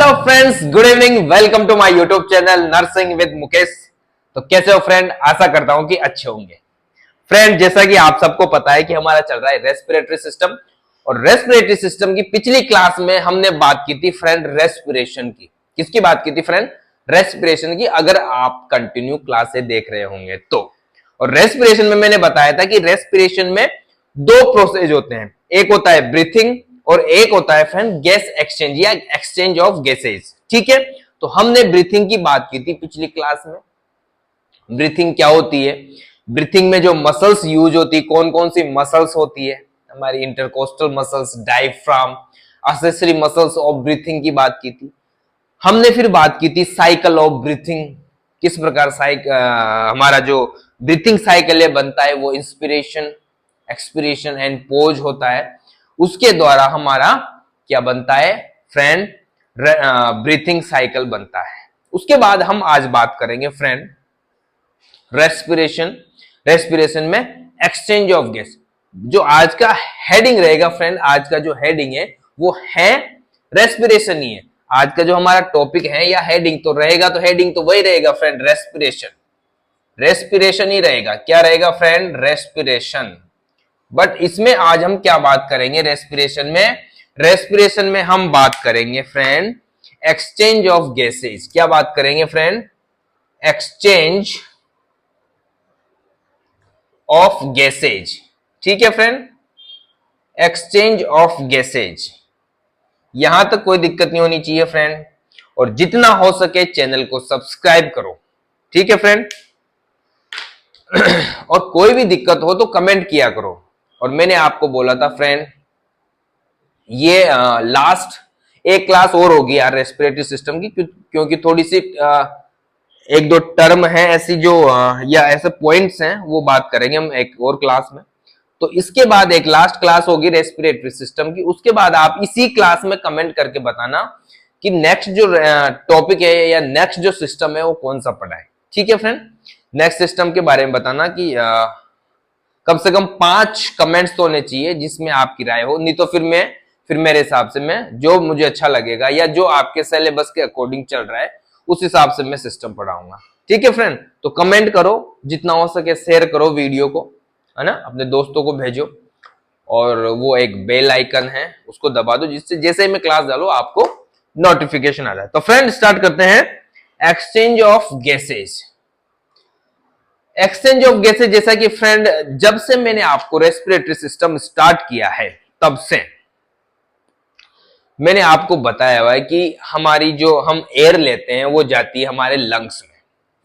Hello friends, good evening. Welcome to my YouTube channel nursing with Mukesh. तो कैसे हो friend? आशा करता हूं कि अच्छे होंगे। फ्रेंड, जैसा कि आप सबको पता है कि हमारा चल रहा है रेस्पिरेटरी सिस्टम, और रेस्पिरेटरी सिस्टम की पिछली क्लास में हमने बात की थी फ्रेंड रेस्पिरेशन की। किसकी बात की थी फ्रेंड? रेस्पिरेशन की। अगर आप कंटिन्यू क्लासें देख रहे होंगे तो। और रेस्पिरेशन में मैंने बताया था कि रेस्पिरेशन में दो प्रोसेस होते हैं, एक होता है ब्रीथिंग और एक होता है फ्रेंड गैस एक्सचेंज या एक्सचेंज ऑफ गैसेज। ठीक है, तो हमने ब्रीथिंग की बात की थी पिछली क्लास में। ब्रीथिंग क्या होती है? ब्रीथिंग में जो मसल्स यूज होती है, कौन कौन सी मसल्स होती है? हमारी intercostal muscles, diaphragm, accessory muscles of breathing की बात की थी। हमने फिर बात की थी साइकिल ऑफ ब्रीथिंग, किस प्रकार हमारा जो ब्रीथिंग साइकिल है बनता है, वो इंस्पिरेशन, एक्सपिरेशन एंड पोज होता है। उसके द्वारा हमारा क्या बनता है फ्रेंड? ब्रीथिंग साइकिल बनता है। उसके बाद हम आज बात करेंगे फ्रेंड रेस्पिरेशन। रेस्पिरेशन में एक्सचेंज ऑफ गैस। जो आज का हेडिंग रहेगा फ्रेंड, आज का जो हेडिंग है वो है रेस्पिरेशन ही है। आज का जो हमारा टॉपिक है या हेडिंग तो रहेगा, तो हेडिंग तो वही रहेगा फ्रेंड, रेस्पिरेशन। रेस्पिरेशन ही रहेगा। क्या रहेगा फ्रेंड? रेस्पिरेशन। बट इसमें आज हम क्या बात करेंगे रेस्पिरेशन में? रेस्पिरेशन में हम बात करेंगे फ्रेंड एक्सचेंज ऑफ गैसेज। क्या बात करेंगे फ्रेंड? Exchange of gases. ठीक है फ्रेंड, एक्सचेंज ऑफ गैसेज। यहां तक कोई दिक्कत नहीं होनी चाहिए फ्रेंड, और जितना हो सके चैनल को सब्सक्राइब करो। ठीक है फ्रेंड, और कोई भी दिक्कत हो तो कमेंट किया करो। और मैंने आपको बोला था फ्रेंड, ये लास्ट एक क्लास और होगी यार रेस्पिरेटरी सिस्टम की, क्योंकि थोड़ी सी एक दो टर्म है ऐसी जो या ऐसे पॉइंट्स हैं, वो बात करेंगे हम एक और क्लास में। तो इसके बाद एक लास्ट क्लास होगी रेस्पिरेटरी सिस्टम की। उसके बाद आप इसी क्लास में कमेंट करके बताना कि नेक्स्ट जो टॉपिक है या नेक्स्ट जो सिस्टम है वो कौन सा पढ़ा है। ठीक है फ्रेंड, नेक्स्ट सिस्टम के बारे में बताना कि कम से कम 5 कमेंट्स तो होने चाहिए जिसमें आपकी राय हो। नहीं तो फिर मेरे हिसाब से मैं जो मुझे अच्छा लगेगा या जो आपके सिलेबस के अकॉर्डिंग चल रहा है उस हिसाब से मैं सिस्टम पढ़ाऊंगा। ठीक है फ्रेंड, तो कमेंट करो, जितना हो सके शेयर करो वीडियो को, है ना, अपने दोस्तों को भेजो। और वो एक बेल आइकन है उसको दबा दो, जिससे जैसे मैं क्लास डालू आपको नोटिफिकेशन आ जाए। तो फ्रेंड स्टार्ट करते हैं exchange of gases. Exchange of gases, जैसा कि फ्रेंड जब से मैंने आपको रेस्पिरेटरी सिस्टम स्टार्ट किया है तब से मैंने आपको बताया हुआ है कि हमारी जो हम एयर लेते हैं वो जाती है हमारे लंग्स में।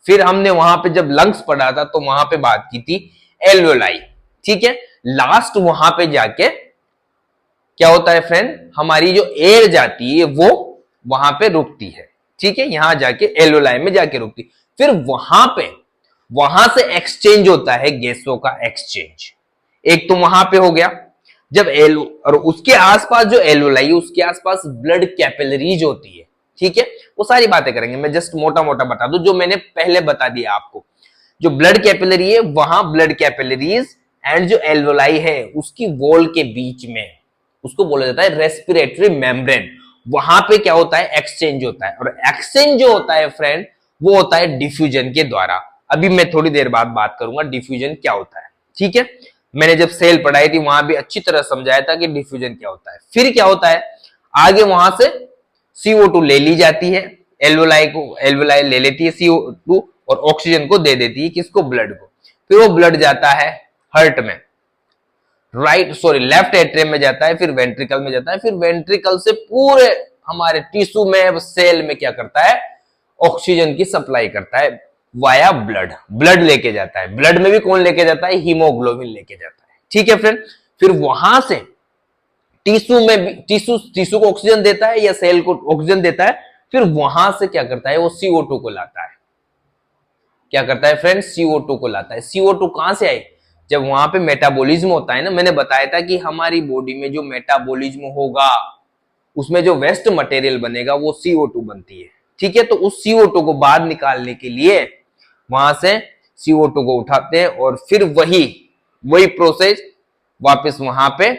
फिर हमने वहां पे जब लंग्स पढ़ा था तो वहां पे बात की थी एल्वेलाई। ठीक है, लास्ट वहां पे जाके क्या होता है फ्रेंड? हमारी जो एयर जाती है वो वहां पे रुकती है। ठीक है, यहां जाके एल्वेलाई में जाके रुकती। फिर वहां से एक्सचेंज होता है, गैसों का एक्सचेंज। एक तो वहां पे हो गया जब और उसके आसपास जो एल्वेलाई, उसके आसपास ब्लड कैपिलरीज होती है। ठीक है, वो सारी बातें करेंगे, मैं जस्ट मोटा मोटा बता दूं जो मैंने पहले बता दिया आपको। जो ब्लड कैपिलरी है, वहां ब्लड कैपिलरीज एंड जो एल्वेलाई है उसकी वॉल के बीच में, उसको बोला जाता है रेस्पिरेटरी मेम्ब्रेन। वहां पे क्या होता है? एक्सचेंज होता है। और एक्सचेंज जो होता है फ्रेंड वो होता है डिफ्यूजन के द्वारा। अभी मैं थोड़ी देर बाद बात करूंगा डिफ्यूजन क्या होता है। ठीक है, मैंने जब सेल पढ़ाई थी वहां भी अच्छी तरह समझाया था कि डिफ्यूजन क्या होता है। फिर क्या होता है, आगे वहां से CO2 ले ली जाती है, एल्वेलाई ले लेती है CO2 और ऑक्सीजन को दे देती है, किसको? ब्लड को। फिर वो ब्लड जाता है हार्ट में, लेफ्ट एट्रियम में जाता है, फिर वेंट्रिकल में जाता है, फिर वेंट्रिकल से पूरे हमारे टिश्यू में, सेल में क्या करता है? ऑक्सीजन की सप्लाई करता है वाया ब्लड। ब्लड लेके जाता है। ब्लड में भी कौन लेके जाता है? हीमोग्लोबिन लेके जाता है। ठीक है फ्रेंड, फिर वहां से टिश्यू में भी टिश्यू को ऑक्सीजन देता है या सेल को ऑक्सीजन देता है। फिर वहां से क्या करता है? वो CO2 को लाता है। क्या करता है फ्रेंड? CO2 को लाता है। CO2 कहां से आई? जब वहां पे मेटाबॉलिज्म होता है ना, मैंने बताया था कि हमारी बॉडी में जो मेटाबॉलिज्म होगा उसमें जो वेस्ट मटेरियल बनेगा वो CO2 बनती है। ठीक है, तो उस CO2 को बाहर निकालने के लिए वहां से CO2 को उठाते हैं और फिर वही प्रोसेस वापस वहां पे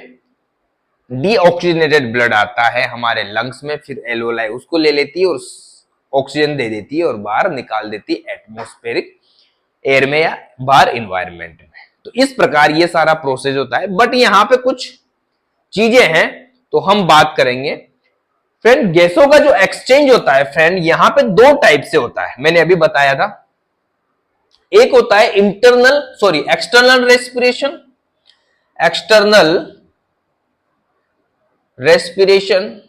डीऑक्सीजनेटेड ब्लड आता है हमारे लंग्स में, फिर एल्वोलाई उसको ले लेती है और ऑक्सीजन दे देती है और बाहर निकाल देती है एटमॉस्फेरिक एयर में या बाहर इन्वायरमेंट में। तो इस प्रकार ये सारा प्रोसेस होता है। बट यहां पे कुछ चीजें हैं तो हम बात करेंगे। फ्रेंड गैसों का जो एक्सचेंज होता है फ्रेंड, यहां पे दो टाइप से होता है, मैंने अभी बताया था। एक होता है एक्सटर्नल रेस्पिरेशन,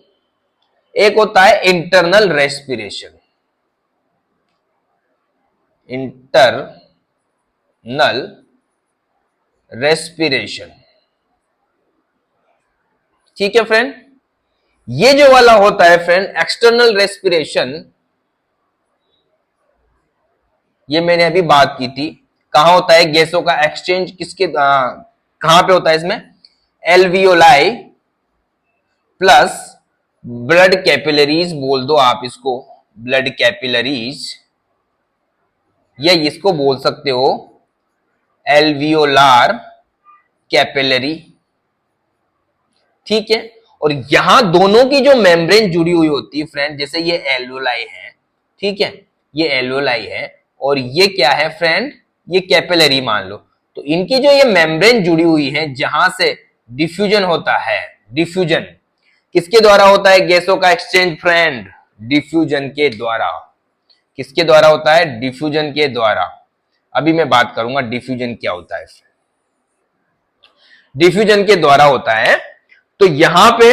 एक होता है इंटरनल रेस्पिरेशन, ठीक है फ्रेंड। ये जो वाला होता है फ्रेंड एक्सटर्नल रेस्पिरेशन, ये मैंने अभी बात की थी। कहां होता है गैसों का एक्सचेंज, कहां पे होता है इसमें? एल्वियोलाई प्लस ब्लड कैपिलरीज बोल दो आप इसको, ब्लड कैपिलरीज, या इसको बोल सकते हो एल्वियोलार कैपिलरी, ठीक है। और यहां दोनों की जो मेम्ब्रेन जुड़ी हुई होती है फ्रेंड, जैसे ये एल्वियोलाई है, ठीक है, ये एल्वियोलाई है और ये क्या है फ्रेंड, ये कैपिलरी मान लो। तो इनकी जो ये मेम्ब्रेन जुड़ी हुई है, जहां से डिफ्यूजन होता है, डिफ्यूजन किसके द्वारा होता है गैसों का एक्सचेंज फ्रेंड? डिफ्यूजन के द्वारा। किसके द्वारा होता है? डिफ्यूजन के द्वारा। अभी मैं बात करूंगा डिफ्यूजन क्या होता है। डिफ्यूजन के द्वारा होता है। तो यहां पे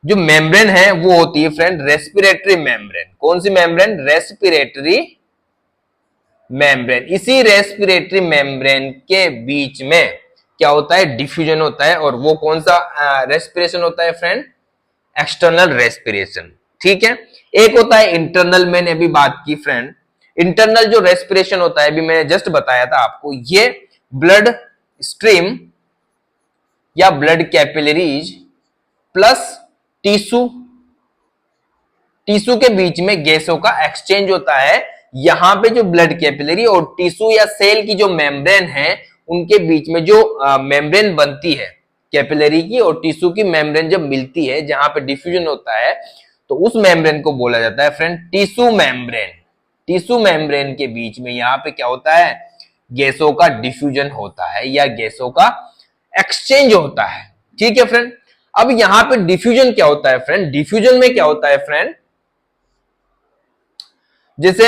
जो मेम्ब्रेन है वो होती है फ्रेंड रेस्पिरेटरी मेम्ब्रेन। कौन सी मेम्ब्रेन? Respiratory membrane. इसी रेस्पिरेटरी मेम्ब्रेन के बीच में क्या होता है? डिफ्यूजन होता है। और वो कौन सा रेस्पिरेशन होता है फ्रेंड? एक्सटर्नल रेस्पिरेशन, ठीक है। एक होता है इंटरनल, मैंने अभी बात की फ्रेंड। इंटरनल जो रेस्पिरेशन होता है, अभी मैंने जस्ट बताया था आपको, ये ब्लड स्ट्रीम या ब्लड कैपिलरीज प्लस टिश्यू के बीच में गैसों का एक्सचेंज होता है। यहां पे जो ब्लड कैपिलरी और टिश्यू या सेल की जो मेम्ब्रेन है, उनके बीच में जो मेम्ब्रेन बनती है, कैपिलरी की और टिश्यू की मेम्ब्रेन जब मिलती है, जहां पे डिफ्यूजन होता है, तो उस मेम्ब्रेन को बोला जाता है friend tissue membrane. Tissue membrane के बीच में यहां पे क्या होता है? गैसों का डिफ्यूजन होता है या गैसों का एक्सचेंज होता है, ठीक है फ्रेंड। अब यहां पे डिफ्यूजन क्या होता है फ्रेंड? डिफ्यूजन में क्या होता है फ्रेंड, जैसे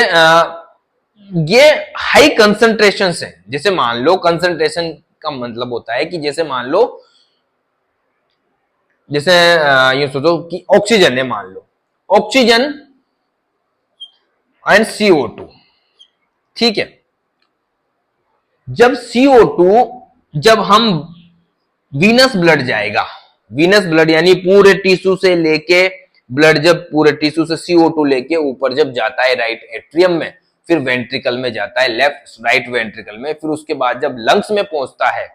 ये हाई कंसंट्रेशन से, जैसे मान लो, कंसंट्रेशन का मतलब होता है कि जैसे मान लो, जैसे ये सोचो कि ऑक्सीजन है, मान लो ऑक्सीजन एंड CO2, ठीक है। जब CO2, जब हम वीनस ब्लड जाएगा, वीनस ब्लड यानी पूरे टिश्यू से लेके ब्लड, जब पूरे टिश्यू से CO2 लेके ऊपर जब जाता है राइट एट्रियम में, फिर वेंट्रिकल में जाता है, राइट वेंट्रिकल में, फिर उसके बाद जब लंग्स में पहुंचता है,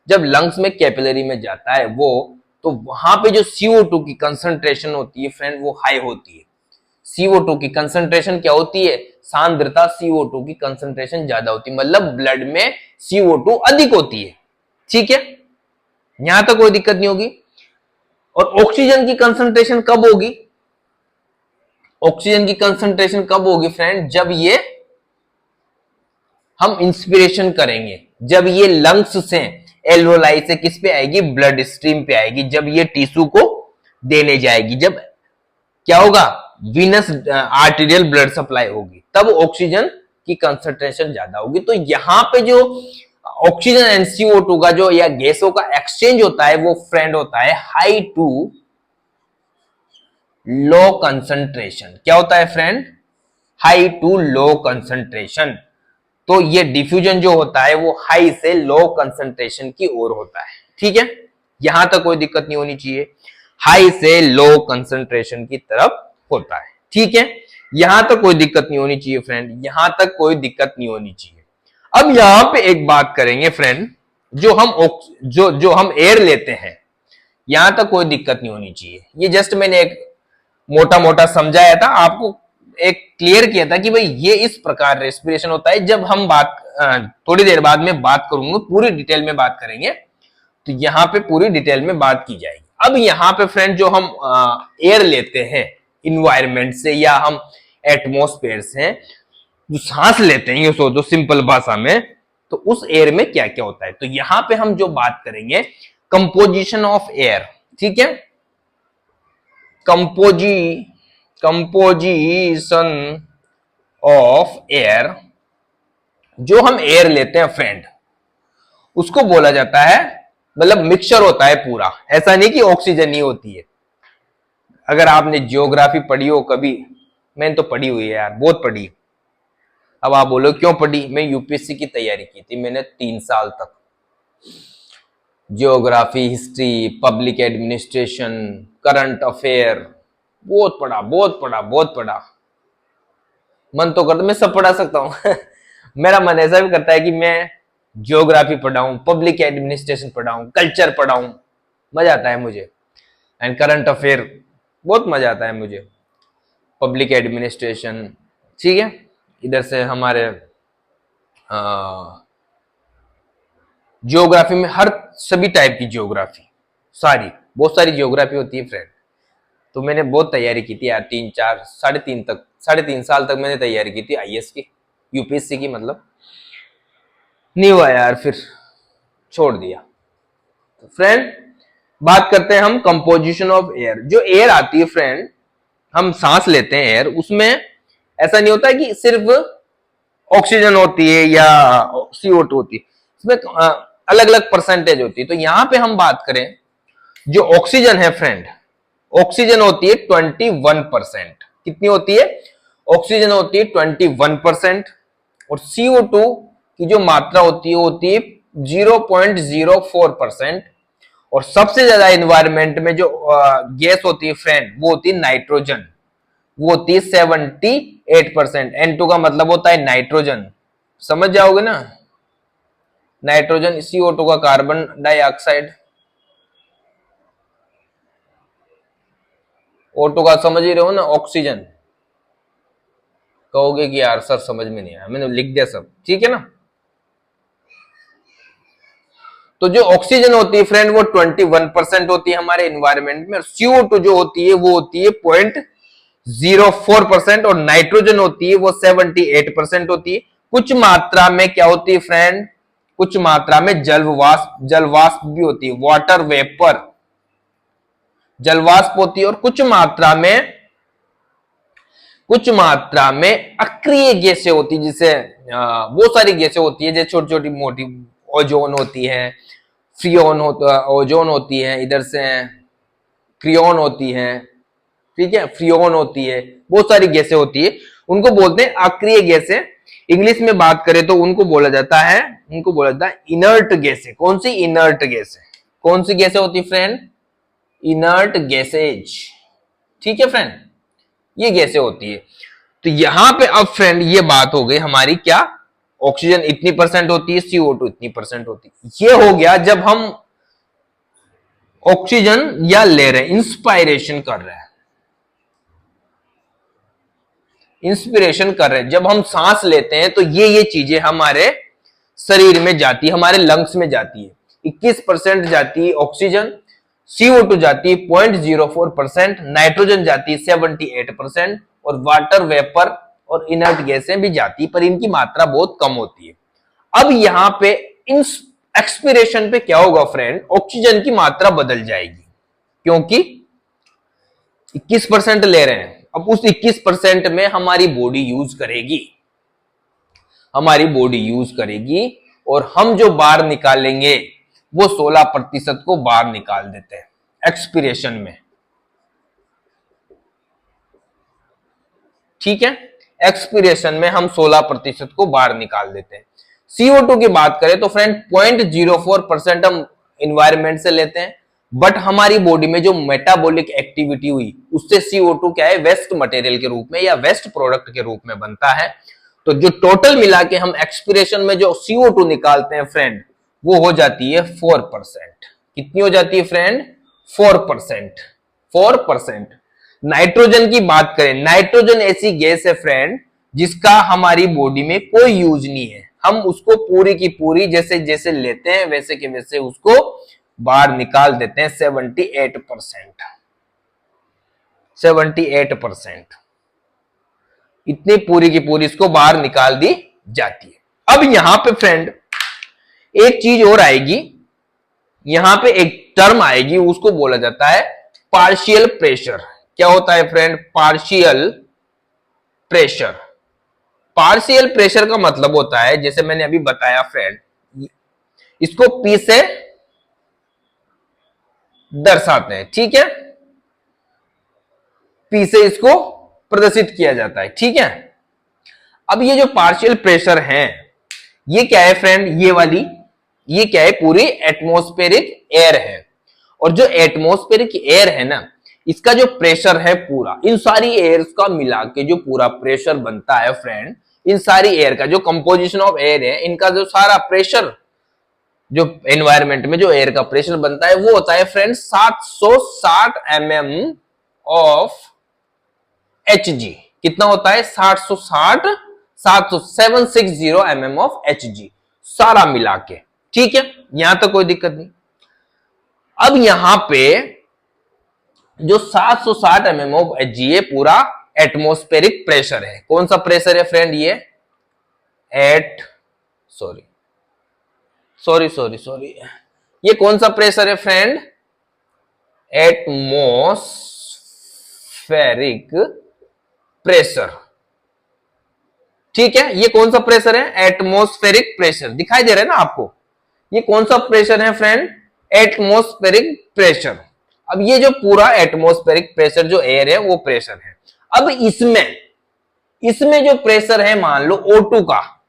जब लंग्स में कैपिलरी में जाता है वो, तो वहां पे जो CO2 की कंसंट्रेशन होती है फ्रेंड, वो हाई होती है। CO2 की कंसंट्रेशन क्या होती है? सांद्रता CO2 की कंसंट्रेशन ज्यादा होती है, मतलब ब्लड में CO2 अधिक होती है, ठीक है। यहां तक कोई दिक्कत नहीं होगी। और ऑक्सीजन की कंसंट्रेशन कब होगी? ऑक्सीजन की कंसंट्रेशन कब होगी फ्रेंड? जब ये हम इंस्पिरेशन करेंगे, जब ये लंग्स से, एल्वोलाई से किस पे आएगी? ब्लड स्ट्रीम पे आएगी। जब ये टिश्यू को देने जाएगी, जब क्या होगा? वीनस आर्टेरियल ब्लड सप्लाई होगी, तब ऑक्सीजन की कंसंट्रेशन ज्यादा होगी। तो यहां पे जो ऑक्सीजन एंड CO2 का जो या गैसों का एक्सचेंज होता है, वो फ्रेंड होता है हाई टू लो कंसंट्रेशन। क्या होता है friend? High to low concentration. तो ये डिफ्यूजन जो होता है वो हाई से लो कंसंट्रेशन की ओर होता है, ठीक है। यहां तक कोई दिक्कत नहीं होनी चाहिए। हाई से लो कंसंट्रेशन की तरफ होता है, ठीक है। यहां तक कोई दिक्कत नहीं होनी चाहिए फ्रेंड, यहां तक कोई दिक्कत नहीं होनी चाहिए। अब यहां पे एक बात करेंगे फ्रेंड, जो हम एयर लेते हैं, यहां तक कोई दिक्कत नहीं होनी चाहिए। ये जस्ट मैंने एक मोटा मोटा समझाया था आपको, एक क्लियर किया था कि भाई ये इस प्रकार रेस्पिरेशन होता है। जब हम बात थोड़ी देर बाद में बात करूंगा, पूरी डिटेल में बात करेंगे, तो यहाँ पे पूरी डिटेल में बात की जाएगी। अब यहाँ पे फ्रेंड जो हम एयर लेते हैं इन्वायरमेंट से या हम एटमॉस्फेयर से जो सांस लेते हैं, ये सोचो सिंपल भाषा में, तो उस एयर में क्या क्या होता है। तो यहाँ पे हम जो बात करेंगे कंपोजिशन ऑफ एयर, ठीक है, कंपोजिशन ऑफ एयर, जो हम एयर लेते हैं फ्रेंड उसको बोला जाता है, मतलब मिक्सचर होता है पूरा, ऐसा नहीं कि ऑक्सीजन ही होती है। अगर आपने जियोग्राफी पढ़ी हो कभी, मैंने तो पढ़ी हुई है यार, बहुत पढ़ी। अब आप बोलो क्यों पढ़ी, मैं यूपीएससी की तैयारी की थी मैंने 3 साल तक, geography, history, public administration, current affair, बहुत पढ़ा बहुत पढ़ा बहुत पढ़ा। मन तो करता मैं सब पढ़ा सकता हूं मेरा मन ऐसा भी करता है कि मैं जियोग्राफी पढ़ाऊं, पब्लिक एडमिनिस्ट्रेशन पढ़ाऊं, कल्चर पढ़ाऊं, मजा आता है मुझे। एंड करंट अफेयर बहुत मजा आता है मुझे, पब्लिक एडमिनिस्ट्रेशन, ठीक है। इधर से हमारे जियोग्राफी में हर सभी टाइप की जियोग्राफी, सारी बहुत सारी जियोग्राफी होती है फ्रेंड। तो मैंने बहुत तैयारी की थी यार, 3-4 साल तक मैंने तैयारी की थी आईएएस की, यूपीएससी की, मतलब नहीं हुआ यार, फिर छोड़ दिया। तो फ्रेंड बात करते हैं हम कंपोजिशन ऑफ एयर। जो एयर आती है फ्रेंड, हम सांस लेते हैं एयर, उसमें ऐसा नहीं होता कि सिर्फ ऑक्सीजन होती है या CO2 होती है, इसमें अलग अलग परसेंटेज होती है। तो यहां पे हम बात करें जो ऑक्सीजन है फ्रेंड, ऑक्सीजन होती है 21%। कितनी होती है? ऑक्सीजन होती है 21%, और CO2 की जो मात्रा होती है 0.04%। और सबसे ज्यादा एनवायरमेंट में जो गैस होती है फ्रेंड वो होती है नाइट्रोजन, वो होती है 78%। N2 का मतलब होता है नाइट्रोजन, समझ जाओगे ना, नाइट्रोजन, CO2 का कार्बन डाइऑक्साइड, O2 का समझ ही रहे हो ना ऑक्सीजन। कहोगे कि यार सर समझ में नहीं आया, मैंने लिख दिया सब, ठीक है ना। तो जो ऑक्सीजन होती है फ्रेंड वो 21% होती है हमारे एनवायरनमेंट में, और CO2 जो होती है वो होती है 0.04%, और नाइट्रोजन होती है वो 78% होती है। कुछ मात्रा में क्या होती है फ्रेंड, कुछ मात्रा में जलवाष्प भी होती है, वाटर वेपर, जलवाष्प होती है। और कुछ मात्रा में अक्रिय गैसें होती है, जिसे बहुत सारी गैसें होती है, जैसे छोटी छोटी मोटी, ओजोन होती है, ओजोन होती है, इधर से क्रियोन होती है, ठीक है, फ्रियोन होती है, बहुत सारी गैसें होती है, उनको बोलते हैं अक्रिय गैसें। इंग्लिश में बात करें तो उनको बोला जाता है इनर्ट गैसें। कौन सी? इनर्ट गैसें। कौन सी गैसें होती है फ्रेंड? इनर्ट गैसेज, ठीक है फ्रेंड, ये गैसें होती है। तो यहां पे अब फ्रेंड ये बात हो गई हमारी, क्या ऑक्सीजन इतनी % होती है, CO2 इतनी % होती है। ये हो गया जब हम ऑक्सीजन या ले रहे हैं, इंस्पायरेशन कर रहे हैं, इंस्पिरेशन कर रहे हैं, जब हम सांस लेते हैं तो ये चीजें हमारे शरीर में जाती है, हमारे लंग्स में जाती है। 21% जाती है ऑक्सीजन, CO2 जाती है 0.04%, नाइट्रोजन जाती है 78%, और वाटर वेपर और इनर्ट गैसें भी जाती है, पर इनकी मात्रा बहुत कम होती है। अब यहां पे एक्सपिरेशन पे क्या होगा फ्रेंड, ऑक्सीजन की मात्रा बदल जाएगी, क्योंकि 21% ले रहे हैं। अब उस 21% में हमारी बॉडी यूज करेगी, और हम जो बाहर निकालेंगे वो 16% को बाहर निकाल देते हैं एक्सपिरेशन में, ठीक है। एक्सपिरेशन में हम 16% को बाहर निकाल देते हैं। CO2 की बात करें तो फ्रेंड 0.04% हम एनवायरनमेंट से लेते हैं, बट हमारी बॉडी में जो मेटाबॉलिक एक्टिविटी हुई उससे CO2 क्या है, वेस्ट मटेरियल के रूप में या वेस्ट प्रोडक्ट के रूप में बनता है। तो जो टोटल मिला के हम एक्सपिरेशन में जो CO2 निकालते हैं फ्रेंड, वो हो जाती है 4%। कितनी हो जाती है फ्रेंड? 4%। नाइट्रोजन की बात करें, नाइट्रोजन ऐसी गैस है फ्रेंड जिसका हमारी बॉडी में कोई यूज नहीं है, हम उसको पूरी की पूरी जैसे जैसे लेते हैं वैसे के वैसे उसको बाहर निकाल देते हैं 78%। 78% इतनी पूरी की पूरी इसको बाहर निकाल दी जाती है। अब यहां पे फ्रेंड एक चीज और आएगी, यहां पे एक टर्म आएगी, उसको बोला जाता है पार्शियल प्रेशर। क्या होता है friend? Partial pressure. Partial pressure का मतलब होता है, जैसे मैंने अभी बताया फ्रेंड, इसको P से दर्शाते हैं, ठीक है, P से इसको प्रदर्शित किया जाता है, ठीक है। अब ये जो पार्शियल प्रेशर है, ये क्या है फ्रेंड? ये वाली, ये क्या है? पूरी एटमॉस्फेरिक एयर है। और जो एटमॉस्फेरिक एयर है ना, इसका जो प्रेशर है पूरा, इन सारी एयर्स का मिला के जो पूरा प्रेशर बनता है फ्रेंड, इन सारी एयर का जो कंपोजिशन ऑफ एयर है, इनका जो सारा प्रेशर, जो एनवायरमेंट में जो एयर का प्रेशर बनता है, वो होता है फ्रेंड 760 mm ऑफ Hg। कितना होता है? 760 mm ऑफ Hg, सारा मिला के, ठीक है। यहां तक कोई दिक्कत नहीं। अब यहां पे जो 760 mm ऑफ Hg, ये पूरा एटमॉस्फेरिक प्रेशर है। कौन सा प्रेशर है फ्रेंड? ये सॉरी, ये कौन सा प्रेशर है फ्रेंड? एटमॉस्फेरिक प्रेशर, ठीक है। ये कौन सा प्रेशर है? Atmospheric pressure. दिखाई दे रहा है ना आपको? ये कौन सा प्रेशर है फ्रेंड? Atmospheric pressure. अब ये जो पूरा एटमॉस्फेरिक प्रेशर जो एयर है, वो प्रेशर है। अब इसमें जो प्रेशर है, मान लो O2 का,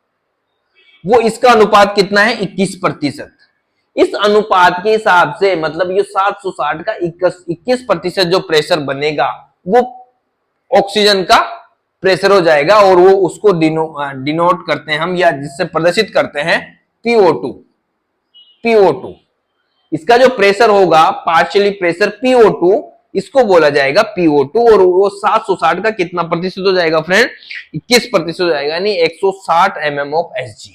वो इसका अनुपात कितना है? 21%। इस अनुपात के हिसाब से मतलब ये 760 का 21% जो प्रेशर बनेगा, वो ऑक्सीजन का प्रेशर हो जाएगा, और वो उसको डिनोट करते हैं हम, या जिससे प्रदर्शित करते हैं PO2। इसका जो प्रेशर होगा, पार्शियली प्रेशर PO2, इसको बोला जाएगा PO2। और वो 760 का कितना प्रतिशत हो जाएगा फ्रेंड? 21% हो जाएगा, यानी 160 mm of Hg।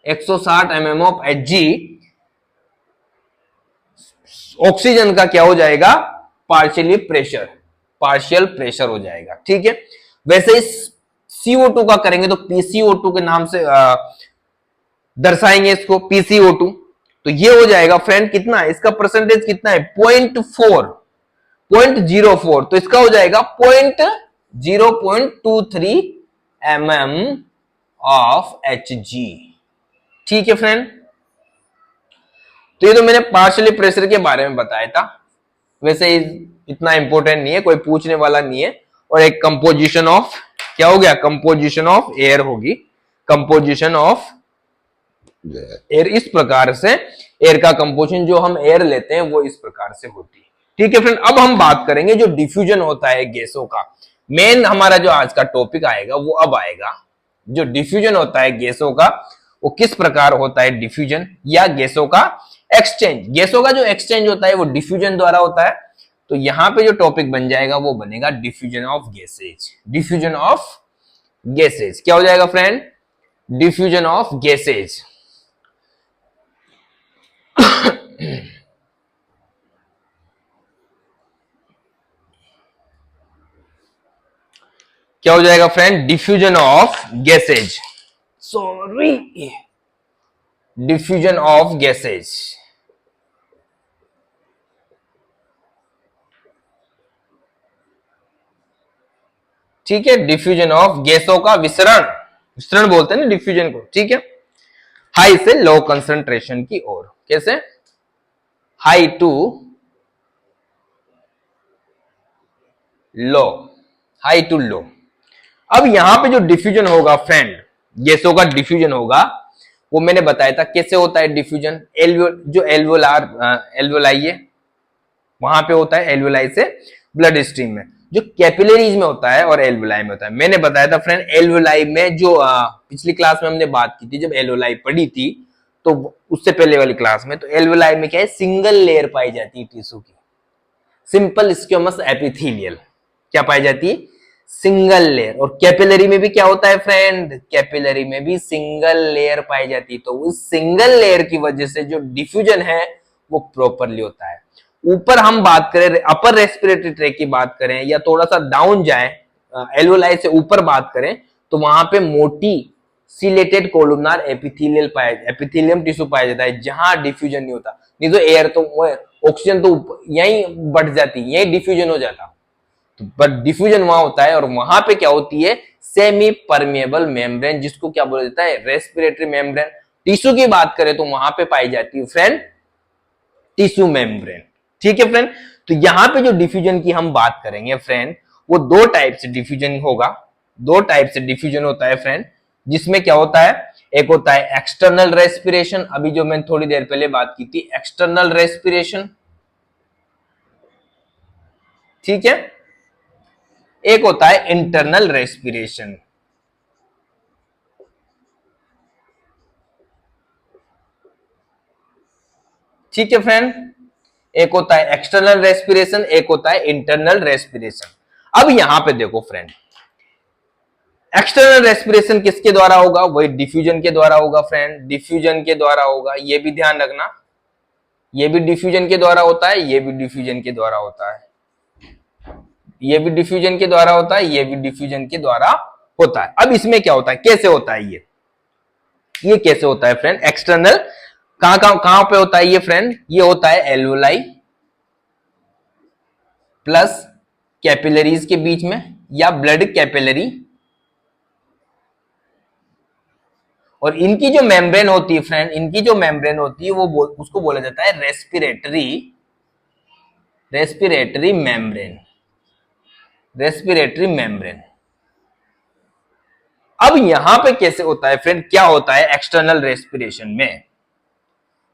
160 mm of Hg oxygen का क्या हो जाएगा? पार्शियल प्रेशर हो जाएगा, ठीक है। वैसे इस CO2 का करेंगे तो PCO2 के नाम से दर्शाएंगे इसको, PCO2। तो ये हो जाएगा फ्रेंड कितना? इसका परसेंटेज कितना है? 0.04। तो इसका हो जाएगा 0.23 mm ऑफ Hg, ठीक है फ्रेंड। तो ये तो मैंने पार्शियली प्रेशर के बारे में बताया था। वैसे इतना इंपॉर्टेंट नहीं है, कोई पूछने वाला नहीं है। और एक कंपोजिशन ऑफ, क्या हो गया? कंपोजिशन ऑफ एयर होगी। कंपोजिशन ऑफ एयर इस प्रकार से, एयर का कंपोजिशन जो हम एयर लेते हैं वो इस प्रकार से होती है, ठीक है फ्रेंड। अब हम बात करेंगे जो डिफ्यूजन होता है गैसों का। मेन हमारा जो आज का टॉपिक आएगा वो अब आएगा। जो डिफ्यूजन होता है गैसों का, वो किस प्रकार होता है डिफ्यूजन, या गैसों का एक्सचेंज। गैसों का जो एक्सचेंज होता है वो डिफ्यूजन द्वारा होता है। तो यहां पे जो टॉपिक बन जाएगा वो बनेगा diffusion of gases. Diffusion of gases क्या हो जाएगा फ्रेंड? Diffusion of gases. क्या हो जाएगा friend? Diffusion of gases. Sorry, diffusion of gases. ठीक है, डिफ्यूजन ऑफ गैसों का विसरण, विसरण बोलते हैं ना डिफ्यूजन को, ठीक है। हाई से लो कंसंट्रेशन की ओर, कैसे? High to low, high to low. अब यहां पे जो डिफ्यूजन होगा फ्रेंड, गैसों का डिफ्यूजन होगा, वो मैंने बताया था कैसे होता है डिफ्यूजन। जो एल्वोलाई है वहां पे होता है, एल्वोलाई से ब्लड स्ट्रीम में। जो कैपिलरीज में होता है और एल्वोलाई में होता है। मैंने बताया था फ्रेंड, एल्वोलाई में जो पिछली क्लास में हमने बात की थी, जब एल्वोलाई पढ़ी थी, तो उससे पहले वाली क्लास में, तो एल्वोलाई में क्या है? सिंगल लेयर पाई जाती है टिश्यू की, सिंपल स्क्वेमस एपिथेलियल। क्या पाई जाती है? Single layer. और कैपिलरी में भी क्या होता है फ्रेंड, कैपिलरी में भी सिंगल लेयर पाई जाती है। तो उस सिंगल लेयर की वजह से जो डिफ्यूजन है वो प्रॉपरली होता है। ऊपर हम बात करें अपर रेस्पिरेटरी ट्रैक की बात करें या थोड़ा सा डाउन जाए एल्वोलाई से ऊपर बात करें तो वहां पे मोटी सिलेटेड कोलुमनार एपिथेलियम टिश्यू पाया जाता है जहां डिफ्यूजन नहीं होता। नहीं तो एयर तो ऑक्सीजन तो यही बढ़ जाती, यही डिफ्यूजन हो जाता। तो बट डिफ्यूजन वहां होता है और वहां पे क्या होती है, सेमी परमेबल मेम्ब्रेन, जिसको क्या बोला जाता है, रेस्पिरेटरी मेम्ब्रेन। टिश्यू की बात करें तो वहां पे पाई जाती है फ्रेंड टिश्यू मेम्ब्रेन। ठीक है फ्रेंड, तो यहां पे जो डिफ्यूजन की हम बात करेंगे फ्रेंड, वो दो टाइप से डिफ्यूजन होगा। दो टाइप से डिफ्यूजन होता है फ्रेंड, जिसमें क्या होता है, एक होता है एक्सटर्नल रेस्पिरेशन, अभी जो मैंने थोड़ी देर पहले बात की थी, एक्सटर्नल रेस्पिरेशन। ठीक है, एक होता है इंटरनल रेस्पिरेशन। ठीक है फ्रेंड, एक होता है एक्सटर्नल रेस्पिरेशन, एक होता है इंटरनल रेस्पिरेशन। अब यहां पे देखो फ्रेंड, एक्सटर्नल रेस्पिरेशन किसके द्वारा होगा, वही डिफ्यूजन के द्वारा होगा फ्रेंड, डिफ्यूजन के द्वारा होगा। ये भी ध्यान रखना, ये भी डिफ्यूजन के द्वारा होता है, ये भी डिफ्यूजन के द्वारा होता है, ये भी डिफ्यूजन के द्वारा होता है, ये भी डिफ्यूजन के द्वारा होता है। अब इसमें क्या होता है, कैसे होता है ये कैसे होता है फ्रेंड, एक्सटर्नल कहां पे होता है ये फ्रेंड, ये होता है एल्वोलाई प्लस कैपिलरीज के बीच में या ब्लड कैपिलरी। और इनकी जो मेम्ब्रेन होती है फ्रेंड, इनकी जो मेम्ब्रेन होती है वो उसको बोला जाता है रेस्पिरेटरी मेम्ब्रेन, रेस्पिरेटरी मेम्ब्रेन। अब यहां पे कैसे होता है फ्रेंड, क्या होता है एक्सटर्नल रेस्पिरेशन में,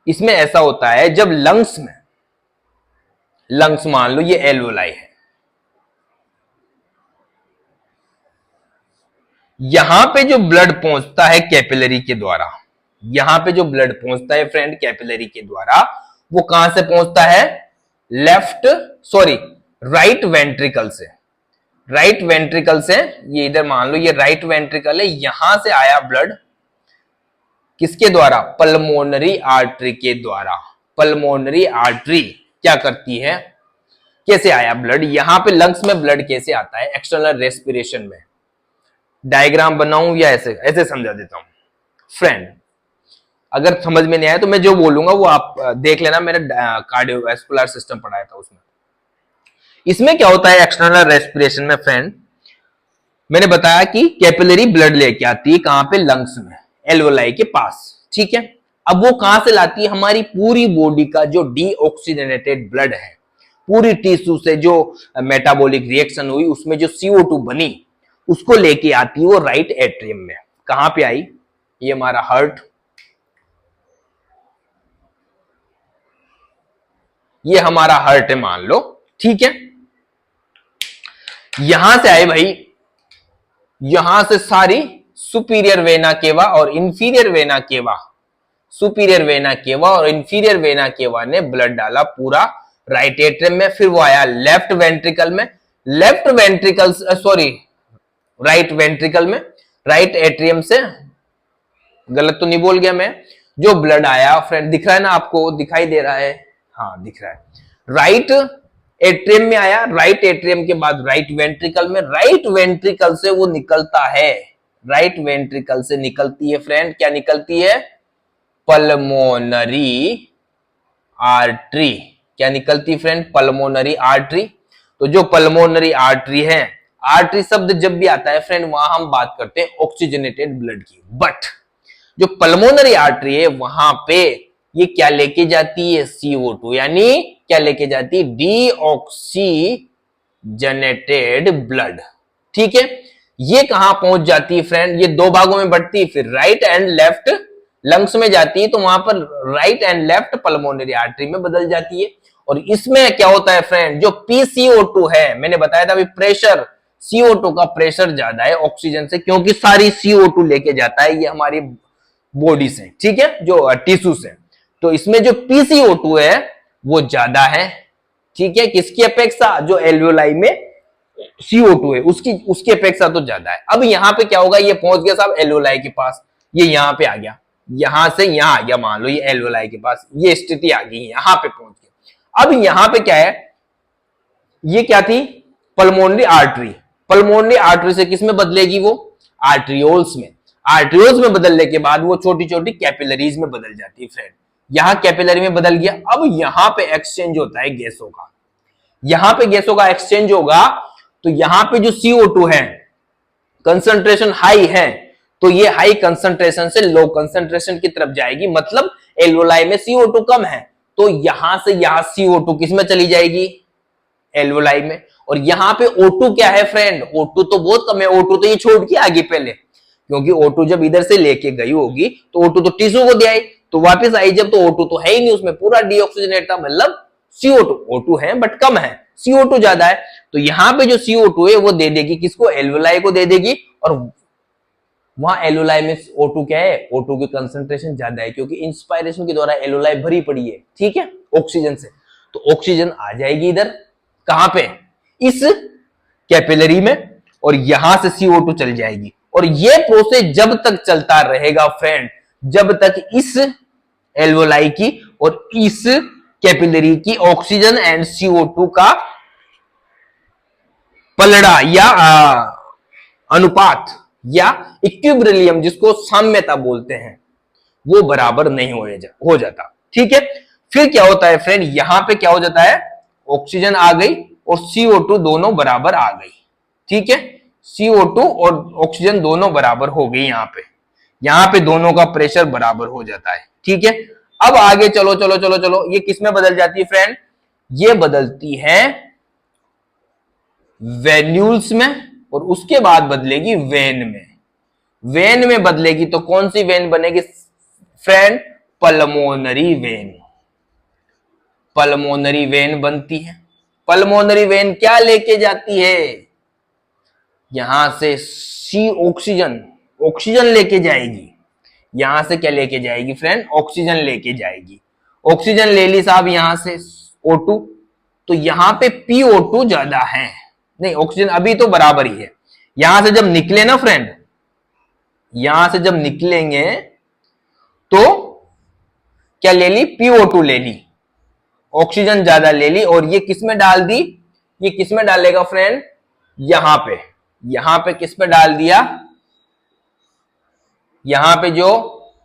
इसमें ऐसा होता है जब लंग्स में, लंग्स मान लो ये एल्वोलाई है, यहां पे जो ब्लड पहुंचता है कैपिलरी के द्वारा, यहां पे जो ब्लड पहुंचता है फ्रेंड कैपिलरी के द्वारा, वो कहां से पहुंचता है, राइट वेंट्रिकल से, राइट वेंट्रिकल से। ये इधर मान लो ये राइट वेंट्रिकल है, यहां से आया ब्लड किसके द्वारा, पल्मोनरी आर्टरी के द्वारा। पल्मोनरी आर्टरी क्या करती है, कैसे आया ब्लड, यहां पे लंग्स में ब्लड कैसे आता है एक्सटर्नल रेस्पिरेशन में, डायग्राम बनाऊं या ऐसे ऐसे समझा देता हूं फ्रेंड। अगर समझ में नहीं आया तो मैं जो बोलूंगा वो आप देख लेना, मैंने कार्डियोवैस्कुलर सिस्टम पढ़ाया था उसमें। इसमें क्या होता है एक्सटर्नल रेस्पिरेशन में फ्रेंड, मैंने बताया कि कैपिलरी ब्लड लेके आती है कहां पे, लंग्स में, एल्वोलाई के पास। ठीक है, अब वो कहां से लाती है, हमारी पूरी बॉडी का जो डीऑक्सीजनेटेड ब्लड है, पूरी टिश्यू से जो मेटाबॉलिक रिएक्शन हुई उसमें जो CO2 बनी, उसको लेके आती है वो राइट एट्रियम में। कहां पे आई, ये हमारा हार्ट, ये हमारा हार्ट है मान लो। ठीक है, यहां से आए भाई, यहां से सारी सुपीरियर वेना केवा और inferior vena cava, superior vena cava और इंफीरियर वेना केवा ने ब्लड डाला पूरा राइट एट्रियम में। फिर वो आया लेफ्ट वेंट्रिकल में, लेफ्ट वेंट्रिकल राइट वेंट्रिकल में, राइट एट्रियम से, गलत तो नहीं बोल गया मैं, जो ब्लड आया फ्रेंड, दिख रहा है ना आपको, दिखाई दे रहा है, हाँ दिख रहा है, राइट एट्रियम में आया, राइट एट्रियम के बाद राइट वेंट्रिकल में, राइट वेंट्रिकल से वो निकलता है, राइट वेंट्रिकल से निकलती है फ्रेंड, क्या निकलती है, पल्मोनरी आर्टरी। क्या निकलती है फ्रेंड, पल्मोनरी आर्टरी। तो जो पल्मोनरी आर्टरी है, आर्टरी शब्द जब भी आता है फ्रेंड वहां हम बात करते हैं ऑक्सीजनेटेड ब्लड की, बट जो पल्मोनरी आर्टरी है वहां पे ये क्या लेके जाती है, CO2, यानी क्या लेके जाती है, डीऑक्सीजनेटेड ब्लड। ठीक है, ये कहां पहुंच जाती है फ्रेंड, ये दो भागों में बढ़ती है, फिर राइट एंड लेफ्ट लंग्स में जाती है, तो वहां पर right and left pulmonary artery में बदल जाती है। और इसमें क्या होता है फ्रेंड, जो PCO2 है, मैंने बताया था अभी प्रेशर, CO2 का प्रेशर ज्यादा है ऑक्सीजन से, क्योंकि सारी CO2 लेके जाता है ये हमारी बॉडी से, ठीक है, जो टिश्यू से। तो इसमें जो PCO2 है वो ज्यादा है, ठीक है, किसकी अपेक्षा, जो एल्वोलाई में CO2 है उसकी अपेक्षा तो ज्यादा है। अब यहाँ पे क्या होगा, ये पहुंच गया साहब एल्वेलाई के पास, ये यहाँ पे आ गया, यहां से यहां आ गया, मान लो ये एल्वेलाई के पास ये स्थिति आ गई, यहां पे पहुंच गया। अब यहां पे क्या है, ये क्या थी, पल्मोनरी आर्टरी। पल्मोनरी आर्टरी से किस में बदलेगी, वो आर्ट्रियोल्स में। आर्ट्रियोल्स में बदलने के बाद वो छोटी छोटी कैपिलरीज में बदल जाती है फ्रेंड। यहां कैपिलरी में बदल गया। अब यहां पे एक्सचेंज होता है गैसों का, यहां पे गैसों का एक्सचेंज होगा। तो यहां पे जो CO2 है कंसंट्रेशन हाई है, तो ये हाई कंसंट्रेशन से लो कंसंट्रेशन की तरफ जाएगी, मतलब एल्वोलाई में CO2 कम है, तो यहां से यहां CO2 किस में चली जाएगी, एल्वोलाई में। और यहां पे O2 क्या है फ्रेंड, O2 तो बहुत कम है, O2 तो ये छोड़ के आगे पहले, क्योंकि O2 जब इधर से लेके गई होगी तो O2 तो टिश्यू को दिया, तो वापस आई जब, तो O2 तो है ही नहीं उसमें, पूरा डीऑक्सीजनेट था, मतलब CO2, O2 है बट कम है, CO2 ज्यादा है। तो यहां पे जो CO2 है वो दे देगी किसको, एल्वोलाई को दे देगी। और वहां एल्वोलाई में O2 क्या है, O2 की कंसंट्रेशन ज्यादा है, क्योंकि इंस्पायरेशन के द्वारा एल्वोलाई भरी पड़ी है, ठीक है, ऑक्सीजन से। तो ऑक्सीजन आ जाएगी इधर, कहां पे, इस कैपिलरी में, और यहां से CO2 चल जाएगी। और ये प्रोसेस जब तक चलता रहेगा फ्रेंड, जब तक इस एल्वोलाई की और इस कैपिलरी की ऑक्सीजन एंड CO2 का पलड़ा या अनुपात या इक्विब्रिलियम, जिसको साम्यता बोलते हैं, वो बराबर नहीं हो जाता, ठीक है। फिर क्या होता है फ्रेंड, यहां पे क्या हो जाता है, ऑक्सीजन आ गई और CO2 दोनों बराबर आ गई, ठीक है, CO2 और ऑक्सीजन दोनों बराबर हो गई, यहां पे दोनों का प्रेशर बराबर हो जाता है, ठीक है। अब आगे चलो चलो चलो चलो, ये किस में बदल जाती है फ्रेंड, ये बदलती है वेन्यूल्स में, और उसके बाद बदलेगी वेन में। वेन में बदलेगी तो कौन सी वेन बनेगी friend, pulmonary vein. Pulmonary vein बनती है। पल्मोनरी वेन क्या लेके जाती है, यहां से ऑक्सीजन लेके जाएगी। यहां से क्या लेके जाएगी फ्रेंड, ऑक्सीजन लेके जाएगी। ऑक्सीजन ले ली साहब यहां से O2, तो यहां पे PO2 ज्यादा है, नहीं ऑक्सीजन अभी तो बराबर ही है। यहां से जब निकले ना फ्रेंड, यहां से जब निकलेंगे तो क्या ले ली, PO2 ले ली, ऑक्सीजन ज्यादा ले ली, और ये किस में डाल दी, ये किस में डालेगा फ्रेंड, यहां पे किस में डाल दिया, यहां पे जो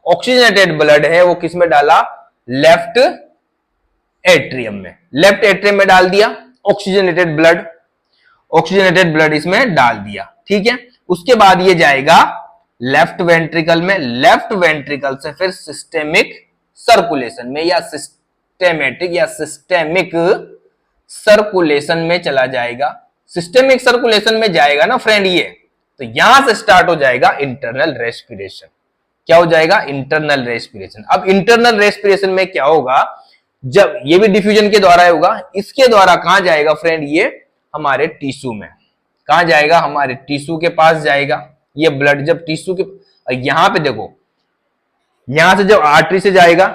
ऑक्सीजनेटेड ब्लड है वो किस में डाला, लेफ्ट एट्रियम में। लेफ्ट एट्रियम में डाल दिया ऑक्सीजनेटेड ब्लड इसमें डाल दिया, ठीक है। उसके बाद ये जाएगा लेफ्ट वेंट्रिकल में, लेफ्ट वेंट्रिकल से फिर सिस्टेमिक सर्कुलेशन में या सिस्टेमेटिक या सिस्टेमिक सर्कुलेशन में चला जाएगा। सिस्टेमिक सर्कुलेशन में जाएगा ना फ्रेंड ये, तो यहां से स्टार्ट हो जाएगा इंटरनल रेस्पिरेशन। क्या हो जाएगा, इंटरनल रेस्पिरेशन। अब इंटरनल रेस्पिरेशन में क्या होगा, जब ये भी डिफ्यूजन के द्वारा होगा, इसके द्वारा कहां जाएगा फ्रेंड, ये हमारे टिश्यू में, कहां जाएगा, हमारे टिश्यू के पास जाएगा। ये ब्लड जब टिश्यू के, यहां पे देखो, यहां से जब आर्टरी से जाएगा,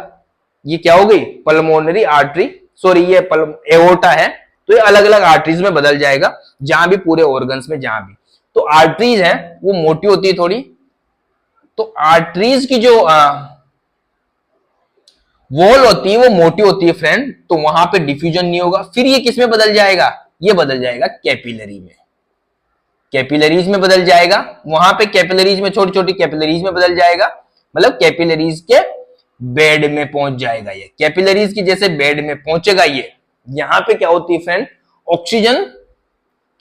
ये क्या हो गई, पल्मोनरी आर्टरी, सॉरी ये एओर्टा है, तो ये अलग अलग आर्टरीज में बदल जाएगा, जहां भी पूरे ऑर्गन्स में जहां भी। तो आर्टरीज है वो मोटी होती है थोड़ी, तो आर्टरीज की जो वॉल होती है वो मोटी होती है फ्रेंड, तो वहां पे डिफ्यूजन नहीं होगा। फिर ये किस में बदल जाएगा, ये बदल जाएगा कैपिलरी में, कैपिलरीज में बदल जाएगा। वहां पे कैपिलरीज में, छोटी छोटी कैपिलरीज में बदल जाएगा, मतलब कैपिलरीज के बेड में पहुंच जाएगा। ये कैपिलरीज की जैसे बेड में पहुंचेगा ये, यहां पे क्या होती है फ्रेंड, ऑक्सीजन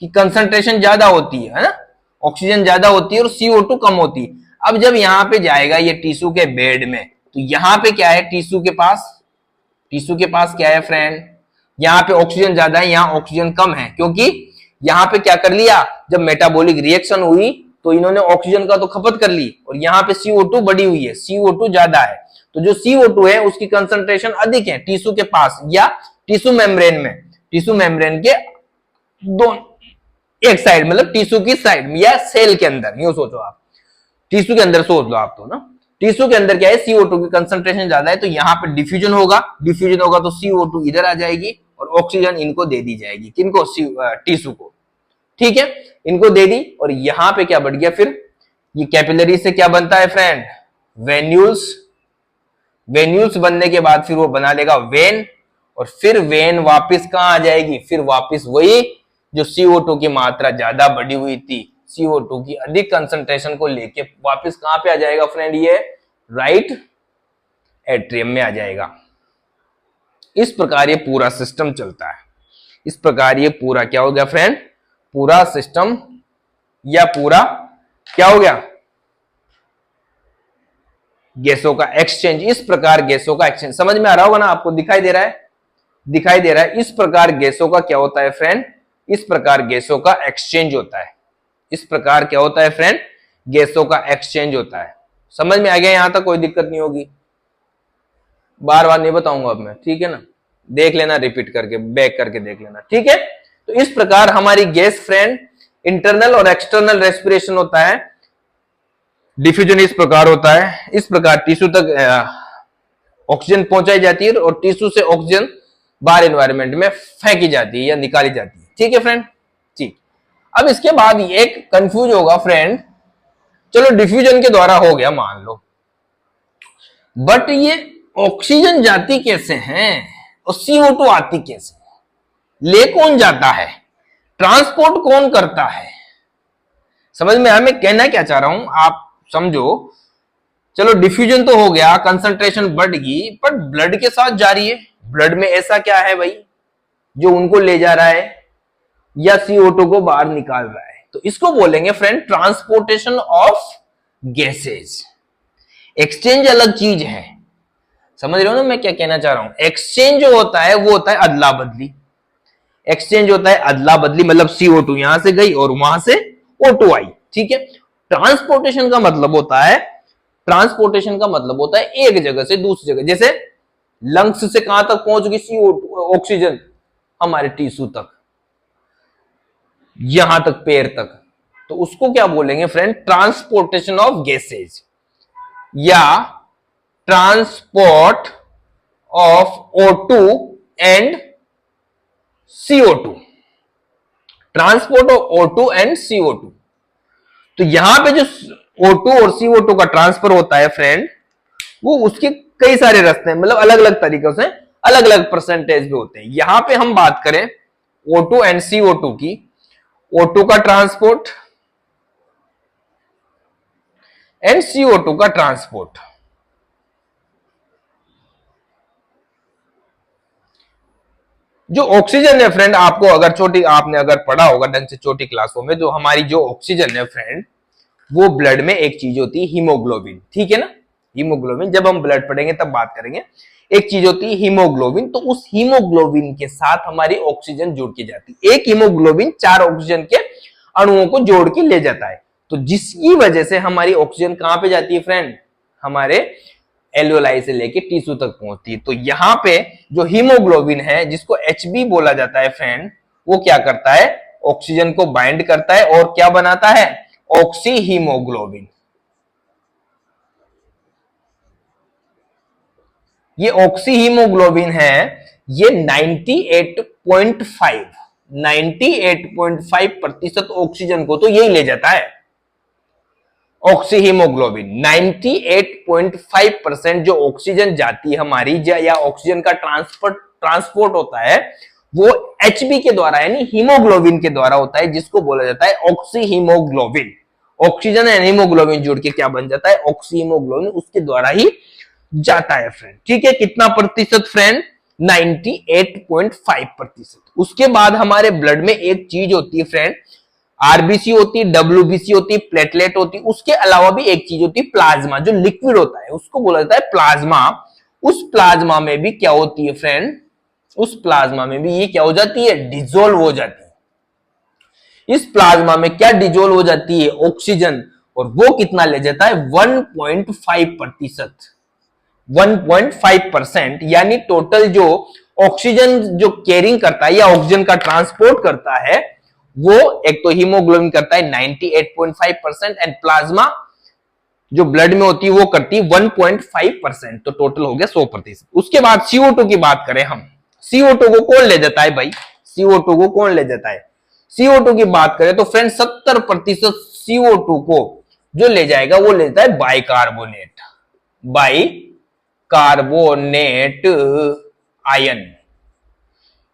की कंसंट्रेशन ज्यादा होती है ना, ऑक्सीजन ज्यादा होती है और CO2 कम होती है। अब जब यहां पे जाएगा ये टिश्यू के बेड में, तो यहां पे क्या है, टिश्यू के पास क्या है फ्रेंड, यहां पे ऑक्सीजन ज्यादा है, यहां ऑक्सीजन कम है, क्योंकि यहां पे क्या कर लिया, जब मेटाबॉलिक रिएक्शन हुई तो इन्होंने ऑक्सीजन का तो खपत कर ली, और यहां पे CO2 बढ़ी हुई है, CO2 ज्यादा है, तो जो CO2 है उसकी कंसंट्रेशन अधिक है टिश्यू के पास या टिश्यू मेम्ब्रेन में, टिश्यू मेम्ब्रेन के एक साइड, मतलब टिश्यू की साइड में या सेल के अंदर, यूं सोचो आप, टिश्यू के अंदर सोच लो आप तो ना, टिश्यू के अंदर क्या है, CO2 की कंसंट्रेशन ज्यादा है, तो यहां पे डिफ्यूजन होगा तो CO2 इधर आ जाएगी और ऑक्सीजन इनको दे दी जाएगी, किनको, टिश्यू को, ठीक है, इनको दे दी और यहां पे क्या बढ़ गया, फिर ये कैपिलरी से क्या बनता है फ्रेंड, वेन्यूल्स। वेन्यूल्स बनने के बाद फिर वो बना लेगा वेन, और फिर वेन वापस कहां आ जाएगी, फिर वापस वही जो CO2 की मात्रा ज्यादा बढ़ी हुई थी, CO2 की अधिक कंसंट्रेशन को लेके वापस कहां पे आ जाएगा फ्रेंड, ये राइट एट्रियम में आ जाएगा। इस प्रकार ये पूरा सिस्टम चलता है। इस प्रकार ये पूरा क्या हो गया फ्रेंड, पूरा सिस्टम या पूरा क्या हो गया, गैसों का एक्सचेंज। इस प्रकार गैसों का एक्सचेंज, समझ में आ रहा होगा ना आपको, दिखाई दे रहा है, दिखाई दे रहा है। इस प्रकार गैसों का क्या होता है फ्रेंड, इस प्रकार गैसों का एक्सचेंज होता है। इस प्रकार क्या होता है फ्रेंड, गैसों का एक्सचेंज होता है। समझ में आ गया, यहां तक कोई दिक्कत नहीं होगी, बार बार नहीं बताऊंगा अब मैं, ठीक है ना, देख लेना रिपीट करके, बैक करके देख लेना, ठीक है। तो इस प्रकार हमारी गैस फ्रेंड इंटरनल और एक्सटर्नल रेस्पिरेशन होता है। डिफ्यूजन इस प्रकार होता है, इस प्रकार टिश्यू तक ऑक्सीजन पहुंचाई जाती है और टिश्यू से ऑक्सीजन बाहर एनवायरनमेंट में फेंकी जाती है या निकाली जाती है, ठीक है फ्रेंड, ठीक। अब इसके बाद एक कंफ्यूज होगा फ्रेंड, चलो डिफ्यूजन के द्वारा हो गया मान लो, बट ये ऑक्सीजन जाती कैसे हैं और CO2 आती कैसे, ले कौन जाता है, ट्रांसपोर्ट कौन करता है। समझ में आया मैं कहना क्या चाह रहा हूं, आप समझो। चलो डिफ्यूजन तो हो गया, कंसंट्रेशन बढ़ गई, पर ब्लड के साथ जा रही है, ब्लड में ऐसा क्या है भाई जो उनको ले जा रहा है या CO2 को बाहर निकाल रहा है, तो इसको बोलेंगे friend transportation of gases. Exchange अलग चीज है, समझ रहे हो ना मैं क्या कहना चाह रहा हूं। एक्सचेंज जो होता है वो होता है अदला बदली, एक्सचेंज होता है अदला बदली, मतलब CO2 यहां से गई और वहां से O2 आई, ठीक है। ट्रांसपोर्टेशन का मतलब होता है, ट्रांसपोर्टेशन का मतलब होता है एक जगह से दूसरी जगह, जैसे लंग्स से कहां तक पहुंच गई CO2 ऑक्सीजन, हमारे टिश्यू तक, यहां तक पैर तक, तो उसको क्या बोलेंगे फ्रेंड, ट्रांसपोर्टेशन ऑफ गैसेज या transport of O2 and CO2, transport of O2 and CO2। तो यहां पे जो O2 और CO2 का ट्रांसफर होता है फ्रेंड, वो उसके कई सारे रास्ते हैं, मतलब अलग अलग तरीकों से, अलग अलग परसेंटेज भी होते हैं। यहां पे हम बात करें O2 एंड CO2 की, O2 का ट्रांसपोर्ट एंड CO2 का ट्रांसपोर्ट। जो ऑक्सीजन है फ्रेंड, आपको अगर छोटी, आपने अगर पढ़ा होगा ढंग से छोटी क्लासों में, जो हमारी जो ऑक्सीजन है फ्रेंड, वो ब्लड में एक चीज होती है हीमोग्लोबिन, ठीक है ना, हीमोग्लोबिन, जब हम ब्लड पढ़ेंगे तब बात करेंगे। एक चीज होती है हीमोग्लोबिन, तो उस हीमोग्लोबिन के साथ हमारी ऑक्सीजन जुड़ के जाती है। एक हीमोग्लोबिन 4 ऑक्सीजन के अणुओं को जोड़ के ले जाता है, तो जिसकी वजह से हमारी ऑक्सीजन कहां पे जाती है फ्रेंड, हमारे एल्वेलाई से लेके टिश्यू तक पहुंचती है। तो यहां पे जो हीमोग्लोबिन है, जिसको HB बोला जाता है फ्रेंड, वो क्या करता है, ऑक्सीजन को बाइंड करता है और क्या बनाता है, ऑक्सी हीमोग्लोबिन। ये ऑक्सी हीमोग्लोबिन है, ये 98.5 ऑक्सीजन को तो यही ले जाता है। ऑक्सी हीमोग्लोबिन 98.5% जो ऑक्सीजन जाती है हमारी, या ऑक्सीजन का ट्रांसपोर्ट होता है, वो HB के द्वारा यानी हीमोग्लोबिन के द्वारा होता है, जिसको बोला जाता है oxy haemoglobin. Oxygen and haemoglobin जुड़ के क्या बन जाता है, ऑक्सी हीमोग्लोबिन, उसके द्वारा ही जाता है फ्रेंड, ठीक है। कितना प्रतिशत फ्रेंड, 98.5%। उसके बाद हमारे ब्लड में एक चीज होती है फ्रेंड, RBC होती है, WBC होती है, प्लेटलेट होती है, उसके अलावा भी एक चीज होती है प्लाज्मा, जो लिक्विड होता है, उसको बोला जाता है प्लाज्मा। उस प्लाज्मा में भी क्या होती है फ्रेंड, उस प्लाज्मा में भी ये क्या हो जाती है, डिजोल्व हो जाती है। इस प्लाज्मा में क्या डिजोल्व हो जाती है, ऑक्सीजन, और वो कितना ले जाता है, 1.5%, 1.5%, यानी टोटल जो ऑक्सीजन जो कैरिंग करता है या ऑक्सीजन का ट्रांसपोर्ट करता है, वो एक तो हीमोग्लोबिन करता है 98.5% एंड प्लाज्मा जो ब्लड में होती है वो करती है 1.5%, तो टोटल हो गया 100%। उसके बाद CO2 की बात करें हम, CO2 को कौन ले जाता है भाई, CO2 को कौन ले जाता है, CO2 की बात करें तो फ्रेंड 70% CO2 को जो ले जाएगा वो लेता है बाइकार्बोनेट, बाइकार्बोनेट आयन।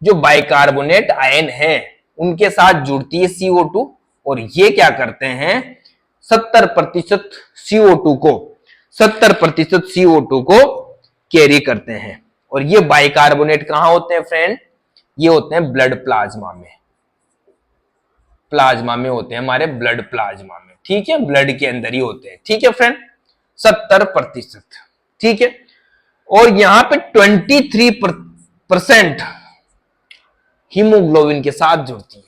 जो बाइकार्बोनेट आयन है उनके साथ जुड़ती है CO2 और ये क्या करते हैं 70% CO2 को कैरी करते हैं। और ये बाइकार्बोनेट कहां होते हैं फ्रेंड, ये होते हैं ब्लड प्लाज्मा में, होते हैं हमारे ब्लड प्लाज्मा में, ठीक है, ब्लड के अंदर ही होते हैं, ठीक है फ्रेंड, 70%, ठीक है। और यहां पे 23% हीमोग्लोबिन के साथ जुड़ती है,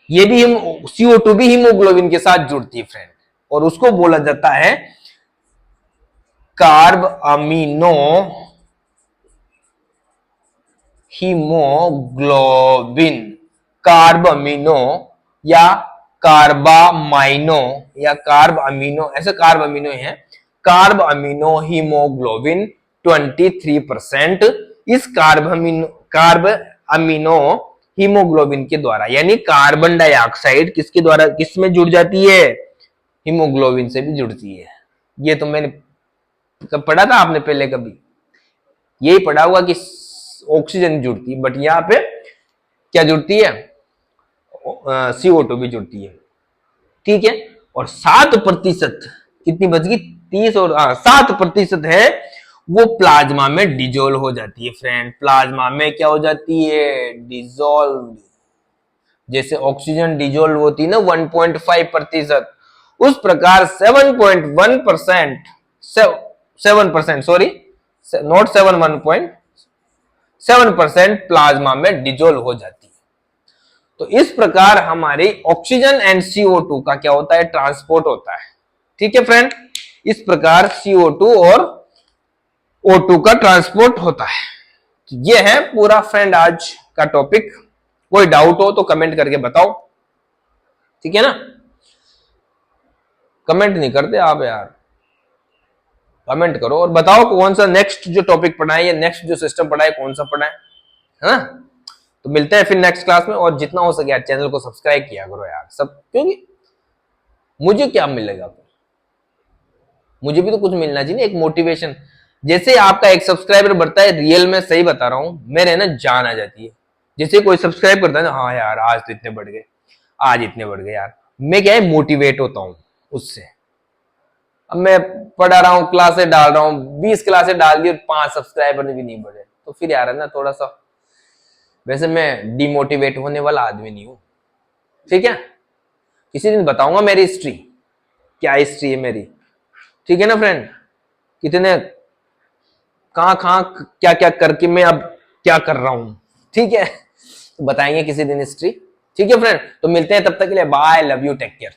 ये भी CO2 भी हीमोग्लोबिन के साथ जुड़ती है फ्रेंड, और उसको बोला जाता है carb amino haemoglobin, carb amino या कार्बामाइनो या कार्ब अमीनो, ऐसे कार्ब अमीनो है, कार्ब अमीनो हीमोग्लोबिन 23%। इस कार्ब अमीनो हीमोग्लोबिन के द्वारा, यानी कार्बन डाइऑक्साइड किसके द्वारा, किसमें जुड़ जाती है, हीमोग्लोबिन से भी जुड़ती है। ये तो मैंने कब पढ़ा था आपने पहले, कभी यही पढ़ा होगा कि ऑक्सीजन जुड़ती है, बट यहां पे क्या जुड़ती है, CO2 भी जुड़ती है, ठीक है। और 7% कितनी बच गई, 30 और 7% है वो प्लाज्मा में डिजोल्व हो जाती है फ्रेंड, प्लाज्मा में क्या हो जाती है, डिजोल्व। जैसे ऑक्सीजन डिजोल्व होती है ना 1.5%, उस प्रकार 7% सॉरी नॉट 1.7% प्लाज्मा में डिजोल्व हो जाती है। तो इस प्रकार हमारी ऑक्सीजन एंड CO2 का क्या होता है, ट्रांसपोर्ट होता है, ठीक है फ्रेंड। इस प्रकार CO2 और O2 का ट्रांसपोर्ट होता है। तो ये है पूरा फ्रेंड आज का टॉपिक। कोई डाउट हो तो कमेंट करके बताओ, ठीक है ना। कमेंट नहीं करते आप यार, कमेंट करो और बताओ कौन सा नेक्स्ट जो टॉपिक पढ़ना है या नेक्स्ट जो सिस्टम पढ़ा है कौन सा पढ़ना है ना। तो मिलते हैं फिर नेक्स्ट क्लास में, और जितना हो सके यार चैनल को सब्सक्राइब किया करो यार सब, क्योंकि मुझे क्या मिलेगा फिर, मुझे भी तो कुछ मिलना चाहिए, एक मोटिवेशन। जैसे आपका एक सब्सक्राइबर बढ़ता है, रियल में सही बता रहा हूं, मेरे ना जान आ जाती है। जैसे कोई सब्सक्राइब करता है ना, हाँ यार आज तो इतने बढ़ गए, आज इतने बढ़ गए यार, मैं क्या है मोटिवेट होता हूं उससे। अब मैं पढ़ा रहा हूँ, क्लासें डाल रहा हूँ, 20 क्लासें डाल दी और 5 सब्सक्राइबर भी नहीं बढ़े, तो फिर यार है ना थोड़ा सा, वैसे मैं डिमोटिवेट होने वाला आदमी नहीं हूं, ठीक है। किसी दिन बताऊंगा मेरी हिस्ट्री, क्या हिस्ट्री है मेरी, ठीक है ना फ्रेंड, कितने कहां क्या क्या करके मैं अब क्या कर रहा हूं, ठीक है। तो बताएंगे किसी दिन हिस्ट्री, ठीक है फ्रेंड। तो मिलते हैं, तब तक के लिए bye, love you, take care.